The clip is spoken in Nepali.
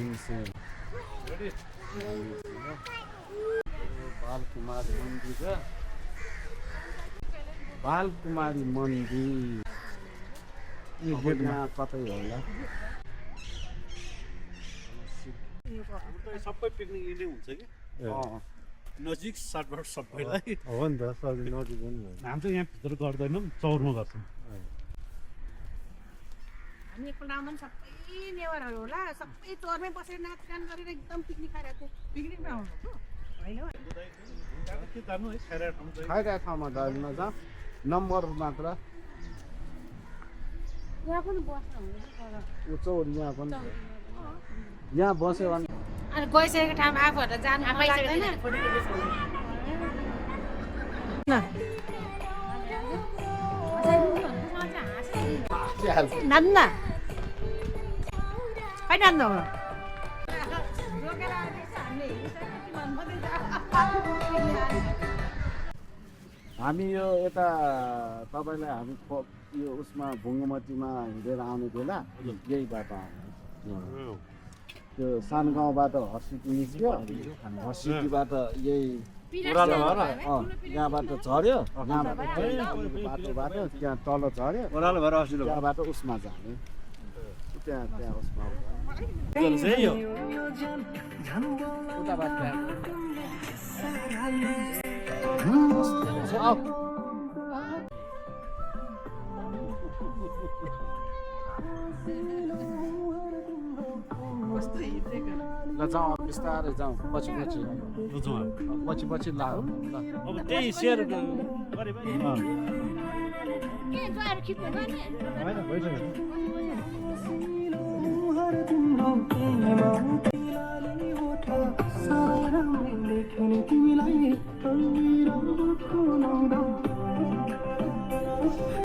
भीमसेन बालकुमारी मन्दिर र बालकुमारी मन्दिर यहाँ कतै होला सबै पिकनिक यिनै हुन्छ कि नजिक साटबाट सबैलाई हो नि त सबै नजिक पनि हो हामी चाहिँ यहाँ भित्र गर्दैनौँ चौरमा गर्छौँ हामी एकपल्ट आउँदा पनि सबै नेवारहरू होला सबै चौरमै बसेर नाचगान गरेर एकदम पिकनिक खाइरहेको थियो पिकनिकमा आउनु होइन के जानु है खाइरहेको ठाउँ चाहिँ खाइरहेको ठाउँमा जाँदैन जा नम्बर मात्र यहाँ पनि बस्नु हुँदैन यो चौर यहाँ पनि यहाँ बस्यो भने अनि गइसकेको ठाउँमा आफूहरूलाई जानु लाग्दैन नाच्न खै नाच्नु हो हामी यो यता तपाईँलाई हामी यो उसमा भुङ्गमतीमा हिँडेर आउने बेला यही बाटो आउने त्यो सानो गाउँबाट हर्सिटी निस्क्यो हर्सिटीबाट यही यहाँबाट झऱ्यो यहाँबाट बाटोबाट त्यहाँ तल झऱ्यो त्यहाँबाट उसमा जाने त्यहाँ उसमा ल जाउँ बिस्तारै जाउँ पछि ला अब त्यही सेयर गरे पनि